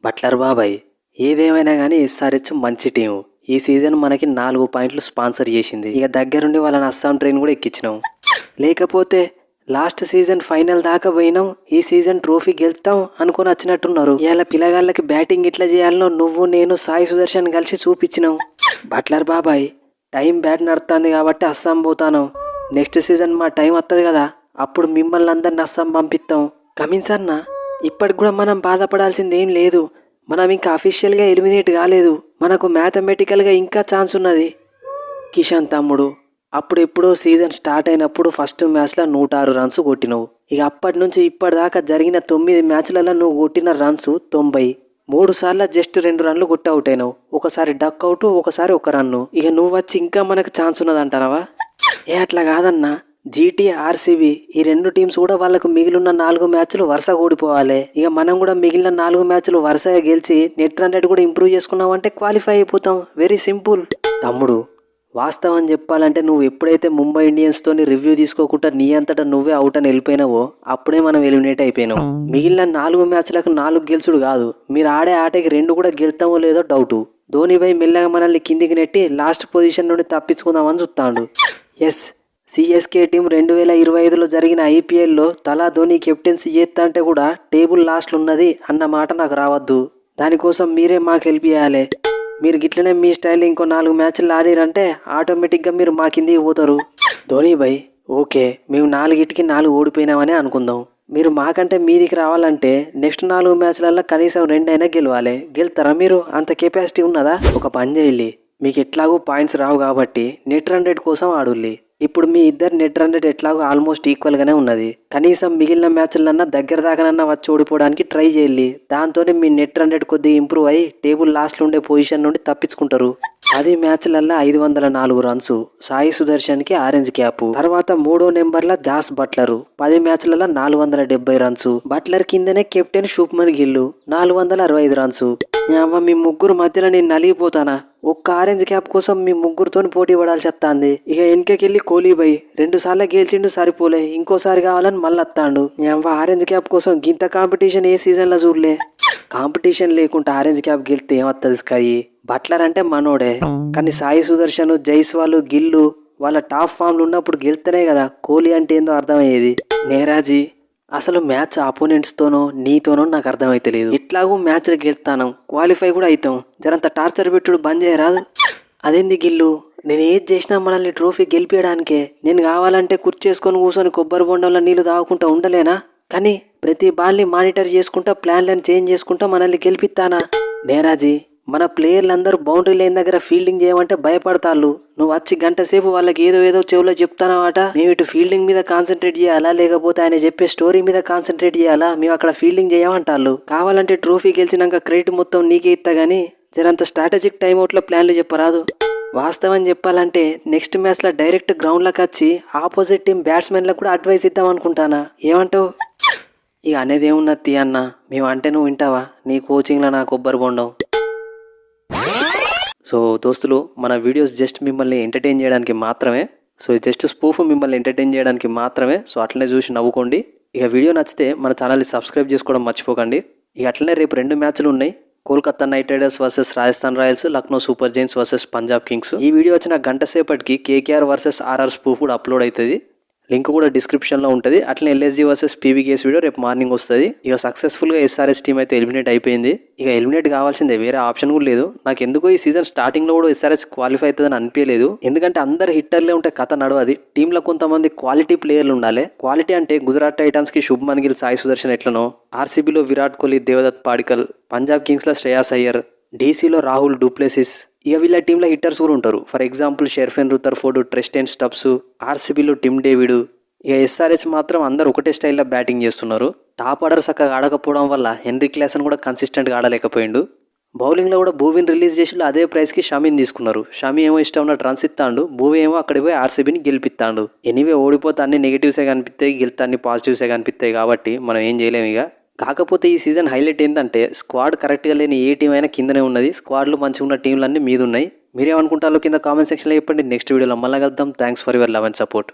Buttler బాబాయ్, ఏదేమైనా కానీ ఎస్ఆర్హెచ్ మంచి టీం. ఈ సీజన్ మనకి 4 పాయింట్లు స్పాన్సర్ చేసింది. ఇక దగ్గరుండి వాళ్ళని అస్సాం ట్రైన్ కూడా ఎక్కించినాం. లేకపోతే లాస్ట్ సీజన్ ఫైనల్ దాకా పోయినాం, ఈ సీజన్ ట్రోఫీ గెలుస్తాం అనుకుని వచ్చినట్టున్నారు. ఇలా పిల్లగాళ్ళకి బ్యాటింగ్ ఎట్లా చేయాలనో నువ్వు నేను సాయి సుదర్శన్ కలిసి చూపించినాం. బట్లర్ బాబాయ్, టైం బ్యాట్ నడుస్తుంది కాబట్టి అస్సాం పోతాను. నెక్స్ట్ సీజన్ మా టైం వస్తుంది కదా, అప్పుడు మిమ్మల్ని అందరిని అస్సాం పంపిస్తాం. కమిన్స్ అన్న, ఇప్పటికి కూడా మనం బాధపడాల్సింది ఏం లేదు. మనం ఇంకా అఫీషియల్గా ఎలిమినేట్ కాలేదు. మనకు మ్యాథమెటికల్గా ఇంకా ఛాన్స్ ఉన్నది. కిషన్ తమ్ముడు, అప్పుడెప్పుడో సీజన్ స్టార్ట్ అయినప్పుడు ఫస్ట్ మ్యాచ్లో 106 రన్స్ కొట్టినావు. ఇక అప్పటి నుంచి ఇప్పటిదాకా జరిగిన 9 మ్యాచ్లలో నువ్వు కొట్టిన రన్స్ 90. 3 సార్లు జస్ట్ 2 రన్లు కొట్టి అవుట్ అయినావు. ఒకసారి డక్ అవుట్, ఒకసారి 1 రన్ను. ఇక నువ్వు వచ్చి ఇంకా మనకు ఛాన్స్ ఉన్నదంటారావా? అట్లా కాదన్నా, జీటీ ఆర్సీబీ ఈ 2 టీమ్స్ కూడా వాళ్ళకు మిగిలిన 4 మ్యాచ్లు వరుస ఓడిపోవాలి. ఇక మనం కూడా మిగిలిన 4 మ్యాచ్లు వరుసగా గెలిచి నెట్ రన్ రేట్ కూడా ఇంప్రూవ్ చేసుకున్నావంటే క్వాలిఫై అయిపోతాం. Very simple. తమ్ముడు, వాస్తవం చెప్పాలంటే నువ్వు ఎప్పుడైతే ముంబై ఇండియన్స్ తోని రివ్యూ తీసుకోకుండా నీ అంతటా నువ్వే అవుట్ అని వెళ్ళిపోయినావో అప్పుడే మనం ఎలిమినేట్ అయిపోయినావు. మిగిలిన 4 మ్యాచ్లకు 4 గెలుచుడు కాదు, మీరు ఆడే ఆటకి 2 కూడా గెలుతామో లేదో డౌటు. ధోనిపై మెల్లగా మనల్ని కిందికి నెట్టి లాస్ట్ పొజిషన్ నుండి తప్పించుకుందామని చూస్తాడు. ఎస్, సిఎస్కే టీం 2025లో జరిగిన ఐపీఎల్లో తలా ధోని కెప్టెన్సీ చేస్తా అంటే కూడా టేబుల్ లాస్ట్లో ఉన్నది అన్న మాట నాకు రావద్దు. దానికోసం మీరే మాకు హెల్ప్ చేయాలి. మీరు గిట్లనే మీ స్టైల్ ఇంకో 4 మ్యాచ్లు ఆడిరంటే ఆటోమేటిక్గా మీరు మా కిందికి పోతారు. ధోని భాయ్, ఓకే, మేము 4కి 4 ఓడిపోయినామని అనుకుందాం. మీరు మాకంటే మీదికి రావాలంటే నెక్స్ట్ 4 మ్యాచ్లలో కనీసం 2 అయినా గెలవాలి. గెలుతారా మీరు? అంత కెపాసిటీ ఉన్నదా? ఒక పని చేయాలి, మీకు ఎట్లాగో పాయింట్స్ రావు కాబట్టి నెట్ రన్ రేట్ కోసం ఆడుల్లి. ఇప్పుడు మీ ఇద్దరు నెట్ రన్ రేట్ ఎట్లాగో ఆల్మోస్ట్ ఈక్వల్గానే ఉన్నది. కనీసం మిగిలిన మ్యాచ్లన్నా దగ్గర దాకానన్నా వచ్చి ఓడిపోవడానికి ట్రై చేయాలి. దాంతోనే మీ నెట్ రన్ రేట్ కొద్దిగా ఇంప్రూవ్ అయ్యి టేబుల్ లాస్ట్లో ఉండే పొజిషన్ నుండి తప్పించుకుంటారు. 10 మ్యాచ్లల్లో 504 రన్స్, సాయి సుదర్శన్కి ఆరెంజ్ క్యాప్. తర్వాత 3వ నెంబర్ల జాస్ బట్లర్ 10 మ్యాచ్లలో 470 రన్స్. బట్లర్ కిందనే కెప్టెన్ శుభ్మన్ గిల్ 465 రన్స్. మీ ముగ్గురు మధ్యలో నేను నలిగిపోతానా? ఒక్క ఆరెంజ్ క్యాప్ కోసం మీ ముగ్గురుతో పోటీ పడాల్సి వస్తుంది. ఇక వెనకకెళ్ళి కోహ్లీభాయ్ 2 సార్లు గెలిచిండు, సరిపోలే, ఇంకోసారి కావాలని మళ్ళీ వస్తాడు. ఆరెంజ్ క్యాప్ కోసం గింత కాంపిటీషన్ ఏ సీజన్లో చూడలే. కాంపిటీషన్ లేకుండా ఆరెంజ్ క్యాప్ గెలిస్తే ఏమవుతుంది స్కాయి? బట్లర్ అంటే మనోడే, కానీ సాయి సుదర్శన్, జైస్వాల్, గిల్లు వాళ్ళ టాప్ ఫామ్లు ఉన్నప్పుడు గెలిస్తేనే కదా కోహ్లీ అంటే ఏందో అర్థమయ్యేది. నేరాజీ, అసలు మ్యాచ్ అపోనెంట్స్తోనో నీతోనో నాకు అర్థమైతలేదు. ఇట్లాగూ మ్యాచ్లు గెలుస్తాను, క్వాలిఫై కూడా అవుతాం. జరంత టార్చర్ పెట్టుడు బంద్ చేయరాదు. అదేంది గిల్లు, నేను ఏది చేసినా మనల్ని ట్రోఫీ గెలిపించడానికే. నేను కావాలంటే కుర్చేసుకొని కూర్చొని కొబ్బరి బొండంలో నీళ్లు తాగుకుంటా ఉండలేనా? కానీ ప్రతి బాల్ని మానిటర్ చేసుకుంటా ప్లాన్లను చేంజ్ చేసుకుంటా మనల్ని గెలిపిస్తానా? నేరాజీ, మన ప్లేయర్లందరూ బౌండరీ లైన్ దగ్గర ఫీల్డింగ్ చేయమంటే భయపడతాళ్ళు. నువ్వు వచ్చి గంట సేపు వాళ్ళకి ఏదో చెవులో చెప్తానవాట. మేము ఇటు ఫీల్డింగ్ మీద కాన్సన్ట్రేట్ చేయాలా, లేకపోతే ఆయన చెప్పే స్టోరీ మీద కాన్సన్ట్రేట్ చేయాలా? మేము అక్కడ ఫీల్డింగ్ చేయమంటాళ్ళు. కావాలంటే ట్రోఫీ గెలిచినాక క్రెడిట్ మొత్తం నీకే ఇస్తా గానీ జరంత స్ట్రాటజిక్ టైంఅవుట్లో ప్లాన్లు చెప్పరాదు. వాస్తవం చెప్పాలంటే నెక్స్ట్ మ్యాచ్లో డైరెక్ట్ గ్రౌండ్లోకి వచ్చి ఆపోజిట్ టీం బ్యాట్స్మెన్లకు కూడా అడ్వైస్ ఇద్దాం అనుకుంటానా? ఏమంటావు? ఇక అనేది ఏమున్నది అన్న, మేము అంటే నువ్వు వింటావా? నీ కోచింగ్లో నా కొబ్బరి బొండం. సో దోస్తులు, మన వీడియోస్ జస్ట్ మిమ్మల్ని ఎంటర్టైన్ చేయడానికి మాత్రమే. సో జస్ట్ స్పూఫ్ మిమ్మల్ని ఎంటర్టైన్ చేయడానికి మాత్రమే. సో అట్లనే చూసి నవ్వుకోండి. ఇక వీడియో నచ్చితే మన ఛానల్ని సబ్స్క్రైబ్ చేసుకోవడం మర్చిపోకండి. ఇక అట్లనే రేపు 2 మ్యాచ్లు ఉన్నాయి. Kolkata night riders versus Rajasthan Royals, Lucknow super Giants versus Punjab Kings. ఈ వీడియో వచ్చిన గంట సేపటికి కేకేఆర్ వర్సెస్ ఆర్ఆర్ స్పూఫ్ కూడా అప్లోడ్ అవుతుంది. లింక్ కూడా డిస్క్రిప్షన్లో ఉంటుంది. అట్లనే ఎల్ఎస్జీ వర్సెస్ పీవీకేఎస్ వీడియో రేపు మార్నింగ్ వస్తుంది. ఇక సక్సెస్ఫుల్గా ఎస్ఆర్ఎస్ టీం అయితే ఎలిమినేట్ అయిపోయింది. ఇక ఎలిమినేట్ కావాల్సిందే, వేరే ఆప్షన్ కూడా లేదు. నాకు ఎందుకో ఈ సీజన్ స్టార్టింగ్లో కూడా ఎస్ఆర్ఎస్ క్వాలిఫై అవుతుందని అనిపించలేదు. ఎందుకంటే అందరు హిట్టర్లే ఉంటే కథ నడవది. టీంలో కొంతమంది క్వాలిటీ ప్లేయర్లు ఉండాలి. క్వాలిటీ అంటే గుజరాత్ టైటాన్స్కి శుభ్మన్ గిల్, సాయి సుదర్శన్ ఎట్లనో, ఆర్సీబీలో విరాట్ కోహ్లీ, దేవదత్ పాడికల్, పంజాబ్ కింగ్స్లో శ్రేయాస్ అయ్యర్, డీసీలో రాహుల్ డూప్లెసిస్. ఇక వీళ్ళ టీంలో హిట్టర్స్ కూడా ఉంటారు. For example Sherfane Rutherford, Tristan Stubbs. ఆర్సీబీలో టిమ్ డేవిడ్. ఇక ఎస్ఆర్హెచ్ మాత్రం అందరు ఒకటే స్టైల్లో బ్యాటింగ్ చేస్తున్నారు. టాప్ ఆర్డర్ చక్కగా ఆడకపోవడం వల్ల హెన్రీ క్లాసన్ కూడా కన్సిస్టెంట్గా ఆడలేకపోయిండు. బౌలింగ్లో కూడా భూవీని రిలీజ్ చేసి అదే ప్రైస్కి షమీని తీసుకున్నారు. షమీ ఏమో ఇష్టం ఉన్నట్టు రన్స్ ఇస్తాడు, భూవీ ఏమో అక్కడికి పోయి ఆర్సీబీని గెలిపిస్తాడు. ఎనీవే ఓడిపోతే అన్ని నెగిటివ్సే కనిపిస్తాయి, గెలితే అన్ని పాజిటివ్సే కనిపిస్తాయి. కాబట్టి మనం ఏం చేయలేము. ఇక కాకపోతే ఈ సీజన్ హైలైట్ ఏంటంటే స్క్వాడ్ కరెక్ట్గా లేని ఏ టీం అయినా కిందనే ఉన్నది. స్క్వాడ్లు మంచిగా ఉన్న టీంలన్నీ మీద ఉన్నాయి. మీరేమనుకుంటారో కింద కామెంట్ సెక్షన్లో చెప్పండి. నెక్స్ట్ వీడియోలో మళ్ళీ కలుద్దాం. Thanks for your love and support.